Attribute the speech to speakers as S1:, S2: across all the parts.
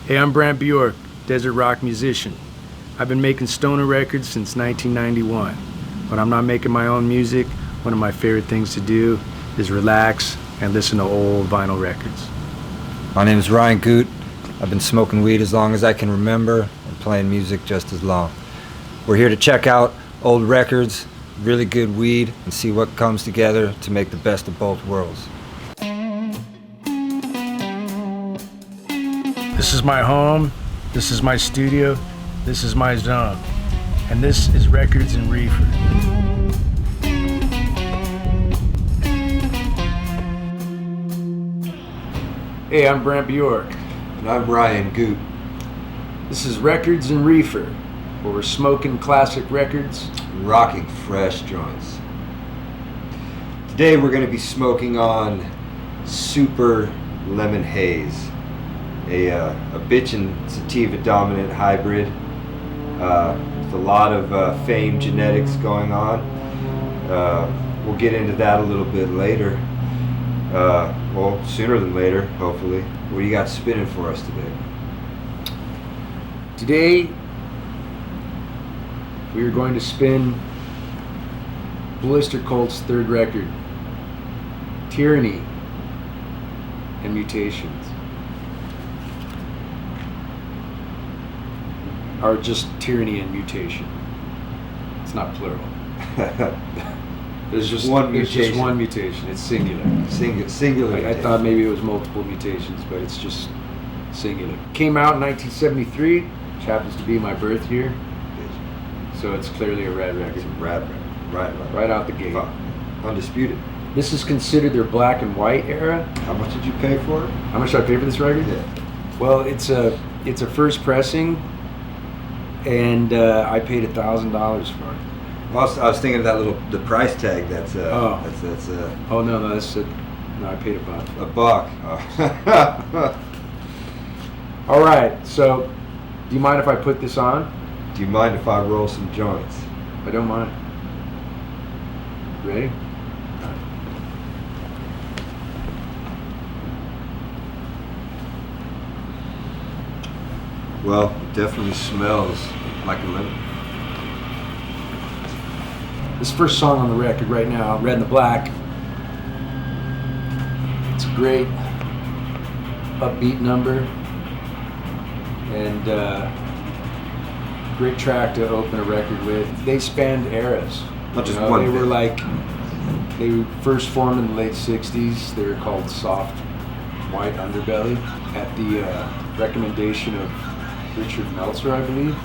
S1: Hey, I'm Brant Bjork, desert rock musician. I've been making stoner records since 1991. When I'm not making my own music, one of my favorite things to do is relax and listen to old vinyl records.
S2: My name is Ryan Goot. I've been smoking weed as long as I can remember and playing music just as long. We're here to check out old records, really good weed, and see what comes together to make the best of both worlds.
S1: This is my home, this is my studio, this is my zone, and this is Records and Reefer. Hey, I'm Brant Bjork.
S2: And I'm Ryan Goot.
S1: This is Records and Reefer, where we're smoking classic records
S2: and rocking fresh joints. Today we're going to be smoking on Super Lemon Haze, a bitchin' Sativa-dominant hybrid with a lot of famed genetics going on. We'll get into that a little bit later. Well, sooner than later, hopefully. What do you got spinning for us today?
S1: Today, we are going to spin Oyster Cult's third record, Tyranny and Mutations. Or just Tyranny and Mutation. It's not plural. There's just one mutation. It's singular.
S2: Singular.
S1: I thought maybe it was multiple mutations, but it's just singular. Came out in 1973, which happens to be my birth year. So it's clearly a rad record.
S2: It's a rad record. Right
S1: out the gate.
S2: Undisputed.
S1: This is considered their black and white era.
S2: How much did you pay for it?
S1: How much did I pay for this record?
S2: Yeah.
S1: Well, it's a first pressing, and I paid $1,000 for it.
S2: Well, I was thinking of the price tag. That's
S1: no, I paid
S2: $1. Oh.
S1: All right. So, do you mind if I put this on?
S2: Do you mind if I roll some joints?
S1: I don't mind. Ready?
S2: Well, it definitely smells like a lemon.
S1: This first song on the record right now, Red and the Black. It's a great upbeat number and great track to open a record with. They spanned eras.
S2: Not just one.
S1: They first formed in the late 60s. They were called Soft White Underbelly at the recommendation of Richard Meltzer, I believe.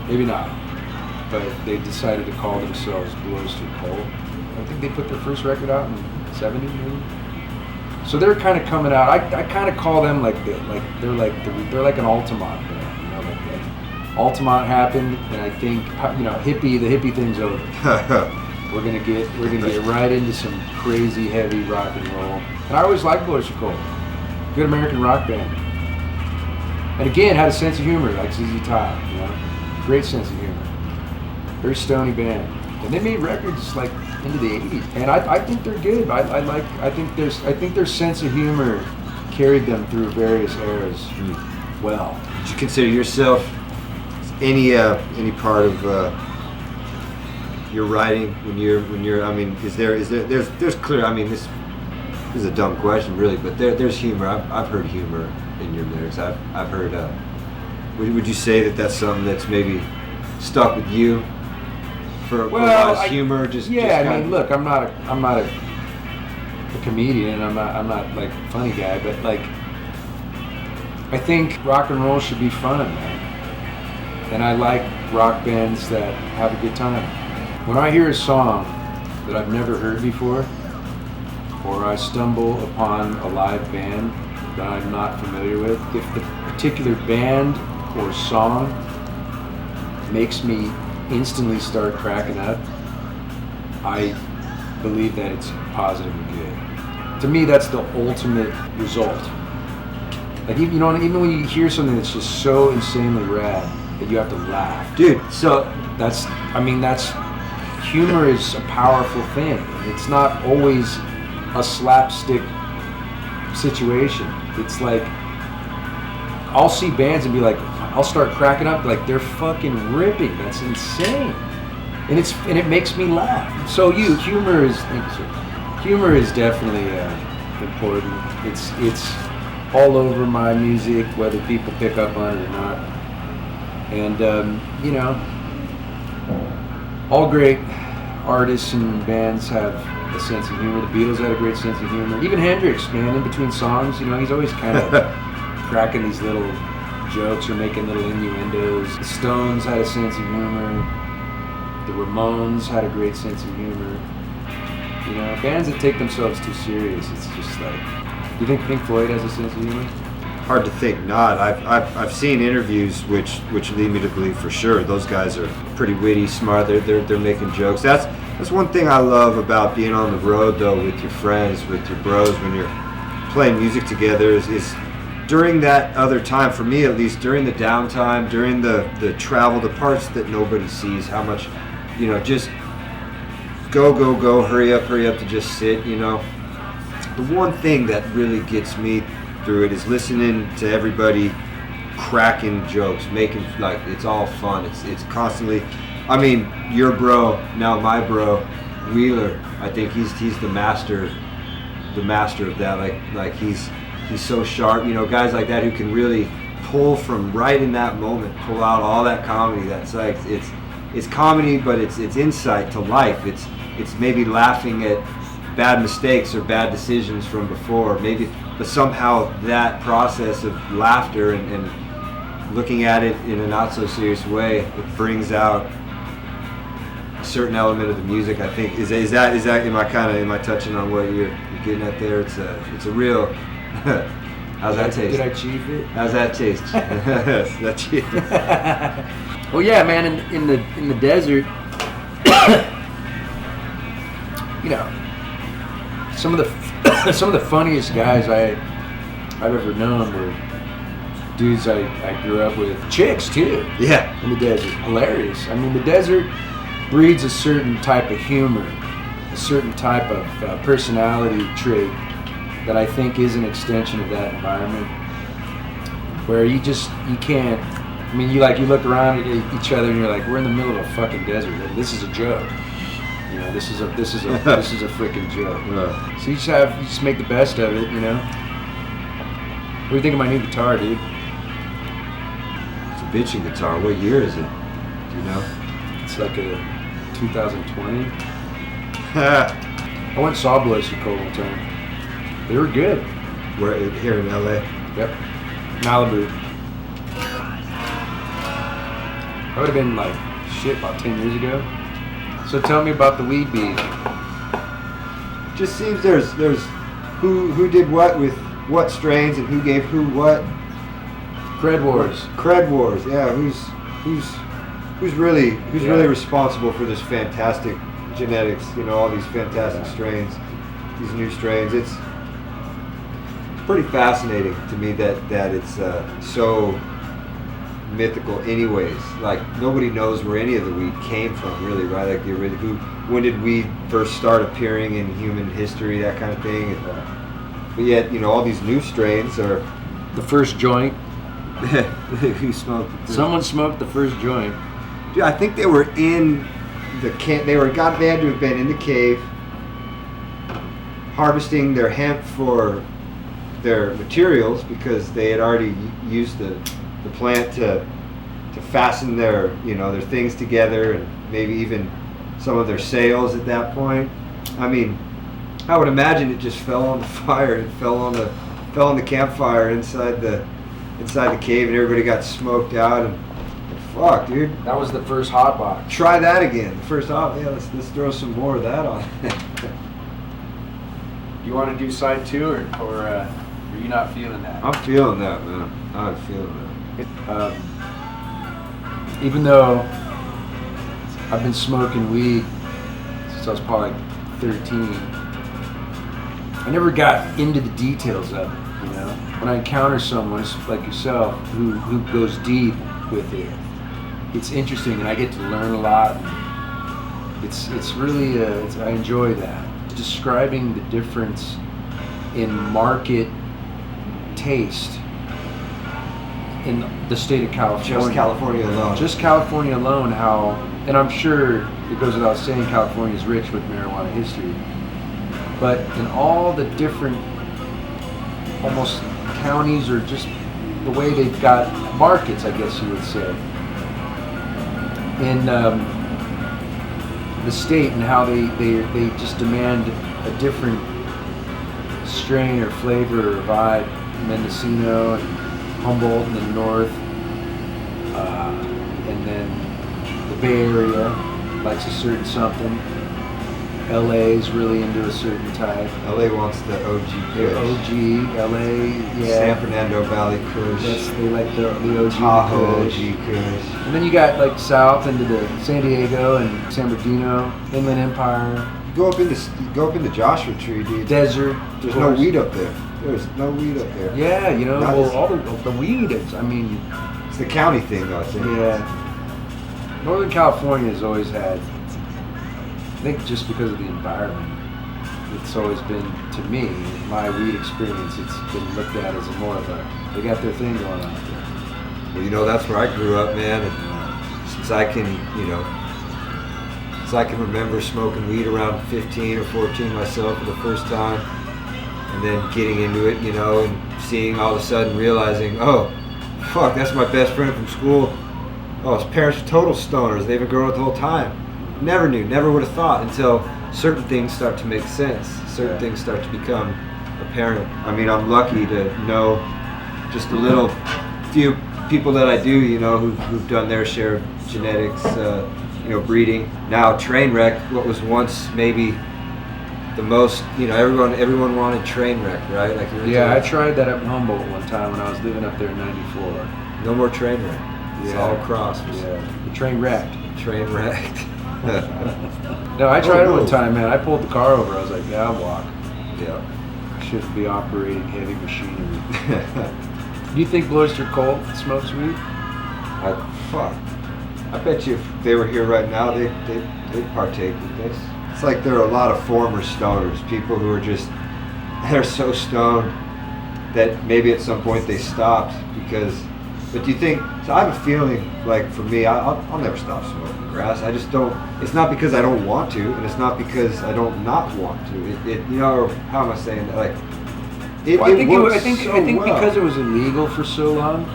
S1: Maybe not. But they decided to call themselves Oyster Cult. I think they put their first record out in the 70s, maybe. So they're kind of coming out. I kind of call them they're like an Altamont band, you know, like Altamont happened, and I think the hippie thing's over. We're gonna get right into some crazy heavy rock and roll. And I always liked Oyster Cult, good American rock band. And again, had a sense of humor like ZZ Top, you know, great sense of humor. Very stony band, and they made records like into the '80s, and I think they're good. I think their sense of humor carried them through various eras well.
S2: Would you consider yourself any part of your writing when you're? I mean, there's clear. I mean, this is a dumb question, really, but there's humor. I've heard humor in your lyrics. I've heard. Would you say that that's something that's maybe stuck with you? For humor,
S1: I mean, look, I'm not a comedian. I'm not like a funny guy, but like, I think rock and roll should be fun, man. And I like rock bands that have a good time. When I hear a song that I've never heard before, or I stumble upon a live band that I'm not familiar with, if the particular band or song makes me instantly start cracking up, I believe that it's positive and good. To me, that's the ultimate result. Like, you know, even when you hear something that's just so insanely rad that you have to laugh,
S2: dude.
S1: So that's humor is a powerful thing. It's not always a slapstick situation. It's like I'll see bands and be like, I'll start cracking up like they're fucking ripping. That's insane, and it makes me laugh. So humor is definitely important. It's all over my music, whether people pick up on it or not. And you know, all great artists and bands have a sense of humor. The Beatles had a great sense of humor. Even Hendrix, man, in between songs, you know, he's always kind of cracking these little jokes or making little innuendos. The Stones had a sense of humor. The Ramones had a great sense of humor. You know, bands that take themselves too serious, it's just like, do you think Pink Floyd has a sense of humor?
S2: Hard to think not. I've seen interviews which lead me to believe for sure those guys are pretty witty, smart. They're making jokes. That's one thing I love about being on the road though, with your friends, with your bros, when you're playing music together is during that other time, for me at least, during the downtime, during the travel, the parts that nobody sees, how much, you know, just go, hurry up to just sit, you know. The one thing that really gets me through it is listening to everybody cracking jokes, making, like, it's all fun. It's constantly, I mean, your bro, now my bro, Wheeler, I think he's the master of that. Like he's so sharp, you know, guys like that who can really pull from right in that moment, pull out all that comedy. That's like, it's comedy, but it's insight to life. It's maybe laughing at bad mistakes or bad decisions from before, maybe, but somehow that process of laughter and looking at it in a not so serious way, it brings out a certain element of the music. I think is that am I touching on what you're getting at there? It's a real how's that taste?
S1: Did I achieve it?
S2: How's that taste? That cheap.
S1: Well, yeah, man. In the desert, you know, some of the funniest guys I've ever known were dudes I grew up with. Chicks too.
S2: Yeah.
S1: In the desert, hilarious. I mean, the desert breeds a certain type of humor, a certain type of personality trait that I think is an extension of that environment, where you can't. I mean, you look around at each other and you're like, we're in the middle of a fucking desert. This is a joke. You know, this is a freaking joke.
S2: Right.
S1: So you just make the best of it. You know. What do you think of my new guitar, dude?
S2: It's a bitchin' guitar. What year is it? Do you know?
S1: It's like a 2020. I went and saw Blows Your Cold one time. They were good.
S2: Where, here in LA?
S1: Yep. Malibu. That would have been like about 10 years ago. So tell me about the weed beef.
S2: Just seems there's who did what with what strains and who gave who what.
S1: Cred Wars.
S2: Cred Wars. Yeah. Who's really responsible for this fantastic genetics? You know, all these fantastic strains, these new strains. It's pretty fascinating to me that it's so mythical anyways. Like, nobody knows where any of the weed came from, really, right? Like, when did weed first start appearing in human history, that kind of thing. But yet, you know, all these new strains are
S1: the first joint.
S2: Who smoked the first?
S1: Someone smoked the first joint.
S2: Dude, I think they were in the camp. They had to have been in the cave harvesting their hemp for their materials, because they had already used the plant to fasten their things together, and maybe even some of their sails at that point. I mean, I would imagine it just fell on the fire. It fell on the campfire inside the cave, and everybody got smoked out. And fuck, dude.
S1: That was the first hot box.
S2: Try that again. The first hot. Yeah, let's throw some more of that on.
S1: You want to do side 2 or are you not feeling that?
S2: I'm feeling that, man. I'm feeling that.
S1: Even though I've been smoking weed since I was probably like 13, I never got into the details of it. You know, when I encounter someone like yourself who goes deep with it, it's interesting, and I get to learn a lot. It's really I enjoy that. Describing the difference in market taste in the state of California.
S2: Just California alone.
S1: Just California alone, how, and I'm sure it goes without saying California is rich with marijuana history, but in all the different almost counties, or just the way they've got markets, I guess you would say, in the state, and how they just demand a different strain or flavor or vibe. Mendocino and Humboldt in the north, and then the Bay Area likes a certain something. LA is really into a certain type.
S2: LA wants the OG Kush.
S1: OG, LA, yeah.
S2: San Fernando Valley Kush.
S1: They like the OG
S2: Tahoe
S1: Kush.
S2: OG Kush.
S1: And then you got like south into the San Diego and San Bernardino, Inland Empire.
S2: Go up in the Joshua Tree, dude.
S1: Desert.
S2: There's no weed up there. There's no weed up there.
S1: Yeah, you know,
S2: Not
S1: well,
S2: just-
S1: all the weed is, I mean,
S2: It's the county thing, though, I think.
S1: yeah. Northern California has always had, I think just because of the environment, it's always been, to me, my weed experience, it's been looked at as a more of a, they got their thing going on there.
S2: Well, you know, that's where I grew up, man. And since I can, since I can remember smoking weed around 15 or 14 myself for the first time, and then getting into it, and seeing all of a sudden realizing, oh, fuck, that's my best friend from school. Oh, his parents were total stoners. They've been growing up the whole time. Never knew, never would have thought until certain things start to make sense. Certain things start to become apparent. I mean, I'm lucky to know just a little few people that I do, who've done their share of genetics, breeding. Now, Trainwreck, what was once maybe the most, everyone wanted Trainwreck, right? Like,
S1: yeah, I tried that up in Humboldt one time when I was living up there in '94.
S2: No more Trainwreck. It's all cross.
S1: Yeah, the train wrecked.
S2: Trainwrecked.
S1: No, I tried it one
S2: cool.
S1: time, man. I pulled the car over. I was like, yeah, I'll walk.
S2: Yeah.
S1: Shouldn't be operating heavy machinery. Do you think Oyster Colt smokes weed?
S2: Fuck. I bet you if they were here right now, they'd partake with this. It's like there are a lot of former stoners, people who are they're so stoned that maybe at some point they stopped because, but do you think, so I have a feeling like for me, I'll never stop smoking grass. I just don't, it's not because I don't want to, and it's not because I don't not want to. Or how am I saying that? Like,
S1: Well, I think
S2: well.
S1: because it was illegal for so long,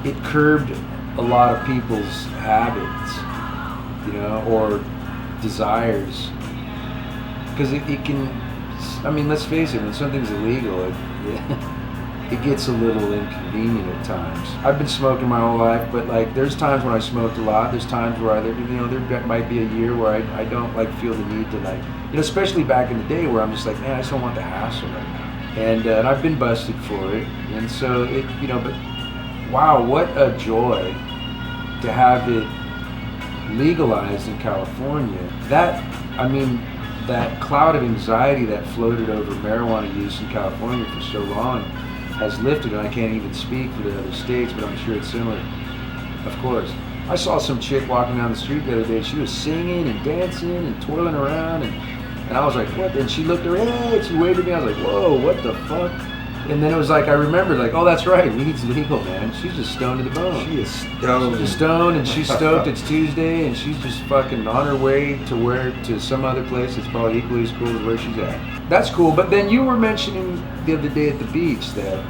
S1: it curbed a lot of people's habits, or desires. Because it can, I mean, let's face it, when something's illegal, it gets a little inconvenient at times. I've been smoking my whole life, but like, there's times when I smoked a lot. There's times where there might be a year where I don't like feel the need to especially back in the day where I'm just like, man, I just don't want the hassle right now. And I've been busted for it, and so it, but wow, what a joy to have it legalized in California. That cloud of anxiety that floated over marijuana use in California for so long has lifted, and I can't even speak for the other states, but I'm sure it's similar. Of course. I saw some chick walking down the street the other day. She was singing and dancing and twirling around, and I was like, what? And she looked around, and she waved at me. I was like, whoa, what the fuck? And then it was like, I remembered, like, oh, that's right, weed's legal, man. She's just stoned to the bone.
S2: She is stoned.
S1: She's just stoned, and she's stoked it's Tuesday, and she's just fucking on her way to some other place that's probably equally as cool as where she's at. That's cool, but then you were mentioning the other day at the beach that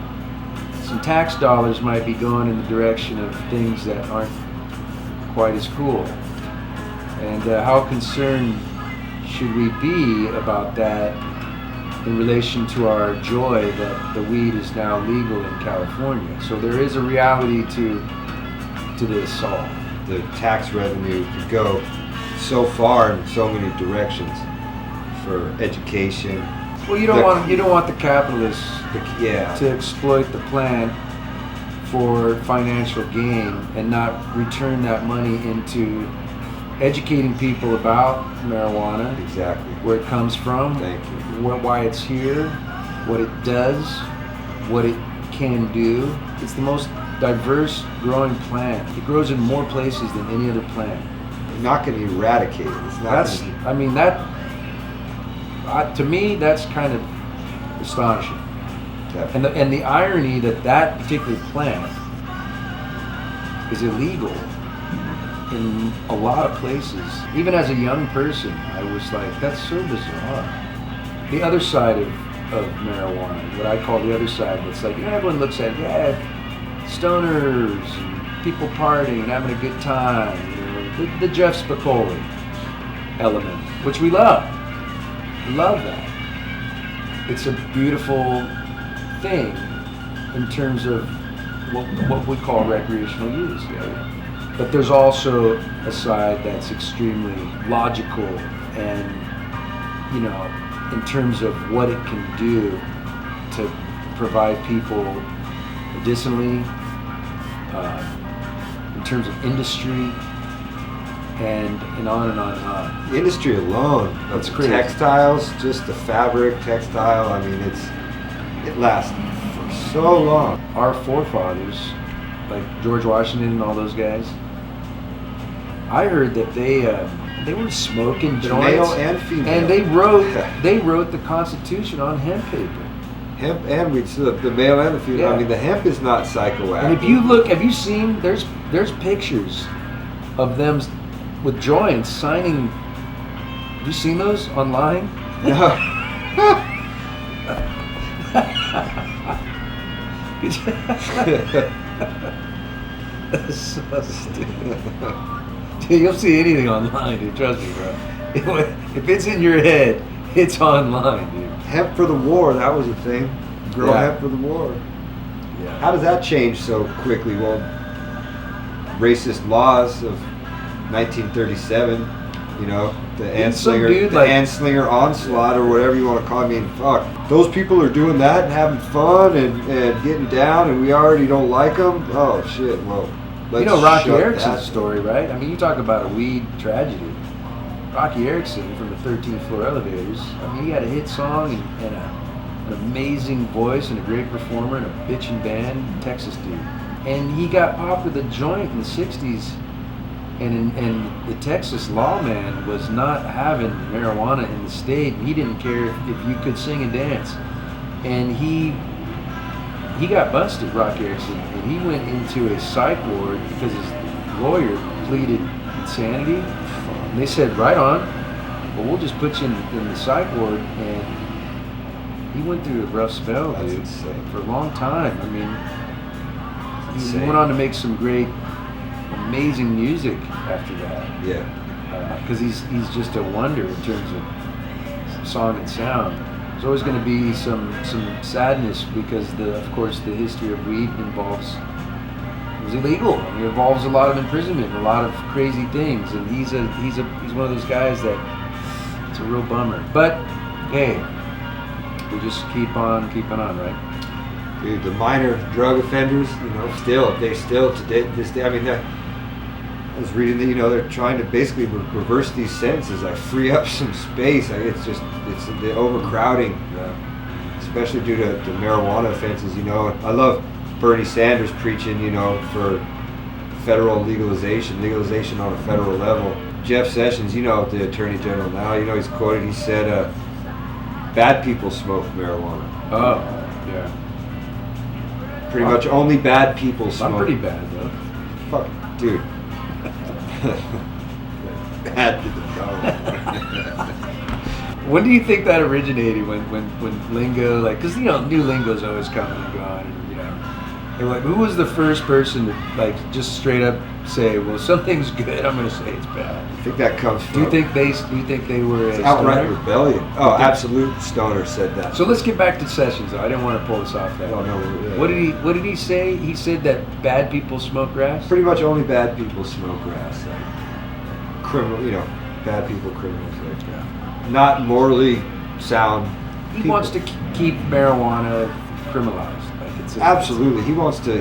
S1: some tax dollars might be going in the direction of things that aren't quite as cool. And how concerned should we be about that in relation to our joy that the weed is now legal in California? So there is a reality to this all.
S2: The tax revenue could go so far in so many directions for education.
S1: Well, you don't want the capitalists
S2: Yeah.
S1: to exploit the plant for financial gain and not return that money into educating people about marijuana,
S2: Exactly.
S1: where it comes from,
S2: Thank you.
S1: why it's here, what it does, what it can do. It's the most diverse growing plant. It grows in more places than any other plant.
S2: You're not going to eradicate it. It's not.
S1: To me, that's kind of astonishing.
S2: Definitely.
S1: And the irony that particular plant is illegal in a lot of places. Even as a young person, I was like, that's so bizarre. The other side of marijuana, what I call the other side, that's like, everyone looks at, stoners and people partying and having a good time, the Jeff Spicoli element, which we love. We love that. It's a beautiful thing in terms of what we call recreational use. But there's also a side that's extremely logical and, in terms of what it can do to provide people medicinally, in terms of industry, and on and on and on.
S2: The industry alone,
S1: That's crazy.
S2: Textiles, just the fabric, textile, I mean, it lasts for so long.
S1: Our forefathers, like George Washington and all those guys, I heard that they were smoking joints,
S2: male and female,
S1: and they wrote the Constitution on hemp paper.
S2: Hemp and weed, so the male and the female.
S1: Yeah.
S2: I mean, the hemp is not psychoactive.
S1: And if you look, have you seen? There's pictures of them with joints signing. Have you seen those online?
S2: No.
S1: That's so stupid. Dude, you'll see anything online, dude. Trust me, bro. If it's in your head, it's online, dude.
S2: Hemp for the war, that was a thing. Grow hemp for the war.
S1: Yeah.
S2: How does that change so quickly? Well, racist laws of 1937, the Anslinger onslaught or whatever you want to call it. I mean, fuck. Those people are doing that and having fun and getting down, and we already don't like them? Oh, shit. Well, let's
S1: Rocky
S2: shut
S1: Erickson's
S2: that
S1: story, right? I mean, you talk about a weed tragedy. Rocky Erickson from the 13th Floor Elevators. I mean, he had a hit song and an amazing voice and a great performer and a bitchin' band, Texas dude. And he got popped with a joint in the 60s, and the Texas lawman was not having marijuana in the state. He didn't care if you could sing and dance. And he got busted, Rocky Erickson, and he went into a psych ward because his lawyer pleaded insanity. And they said, right on, well, we'll just put you in the psych ward. And he went through a rough spell,
S2: That's
S1: dude,
S2: insane.
S1: for a long time. I mean, he
S2: insane.
S1: went on to make some great, amazing music after that.
S2: Yeah.
S1: Because he's just a wonder in terms of song and sound. There's always going to be some sadness because of course the history of weed it was illegal. I mean, it involves a lot of imprisonment, a lot of crazy things, and he's one of those guys that it's a real bummer. But hey, we just keep on, right?
S2: Dude, the minor drug offenders, they still today, this day. I mean, I was reading that they're trying to basically reverse these sentences, like free up some space. Like it's the overcrowding, especially due to marijuana offenses. I love Bernie Sanders preaching, for federal legalization on a federal level. Jeff Sessions, the Attorney General now, he's quoted. He said, "Bad people smoke marijuana."
S1: Oh, yeah.
S2: Pretty much only bad people smoke.
S1: I'm pretty bad though.
S2: Fuck, dude. Bad to the bone.
S1: When do you think that originated? When lingo, because new lingo's always coming and going, and like, who was the first person to just straight up say, well, something's good, I'm gonna say it's bad?
S2: I think that comes from.
S1: Do you think they were a
S2: outright
S1: stoner?
S2: rebellion? Oh, absolute stoner said that.
S1: So let's get back to Sessions though. I didn't want to pull this off that.
S2: Oh, no, yeah.
S1: What did he say? He said that bad people smoke grass.
S2: Pretty much only bad people smoke grass. Criminal, bad people, criminals. Not morally sound.
S1: He
S2: people.
S1: wants to keep marijuana criminalized.
S2: Absolutely, he wants to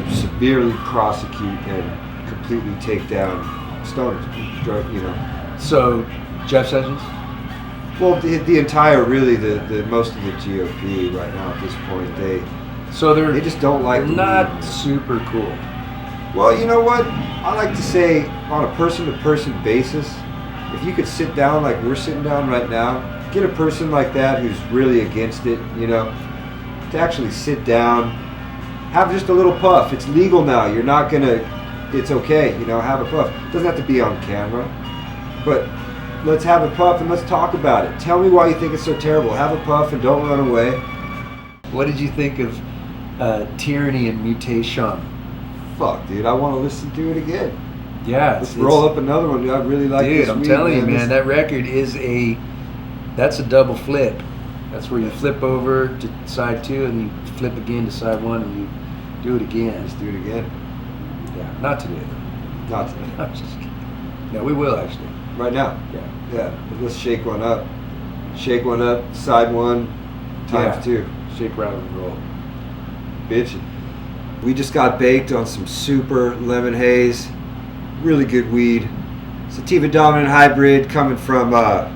S2: severely prosecute and completely take down stoners.
S1: So, Jeff Sessions.
S2: Well, the entire, really, the most of the GOP right now at this point, they just don't like.
S1: They're not super cool.
S2: Well, you know what? I like to say, on a person-to-person basis, if you could sit down like we're sitting down right now, get a person like that who's really against it, to actually sit down, have just a little puff. It's legal now. You're not gonna it's okay, you know, have a puff. It doesn't have to be on camera, but let's have a puff and let's talk about it. Tell me why you think it's so terrible. Have a puff and don't run away.
S1: What did you think of Tyranny and Mutation?
S2: Fuck, dude, I want to listen to it again.
S1: Yeah,
S2: let's roll up another one, dude. I really like this.
S1: Dude, I'm
S2: weed,
S1: telling you, man,
S2: This-
S1: that record is that's a double flip. That's where you flip over to side 2 and you flip again to side 1 and you do it again.
S2: Let's do it again.
S1: Yeah, not today.
S2: Not today.
S1: I'm just kidding. No, we will actually.
S2: Right now.
S1: Yeah.
S2: Yeah, let's shake one up. Shake one up, side 1 times 2.
S1: Shake, rattle, and roll.
S2: Bitchin'. We just got baked on some Super Lemon Haze. Really good weed. Sativa-dominant hybrid coming from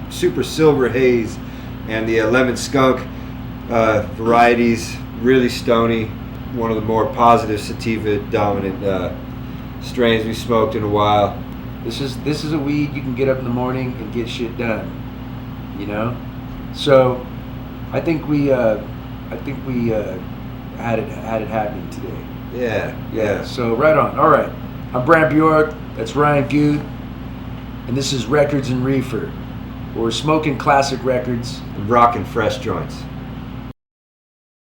S2: Super Silver Haze and the Lemon Skunk varieties. Really stony. One of the more positive sativa-dominant strains we smoked in a while.
S1: This is a weed you can get up in the morning and get shit done. You know? So I think we had it happening today.
S2: Yeah.
S1: So right on. All right. I'm Brant Bjork. That's Ryan Good. And this is Records and Reefer. We're smoking classic records.
S2: And rocking fresh joints.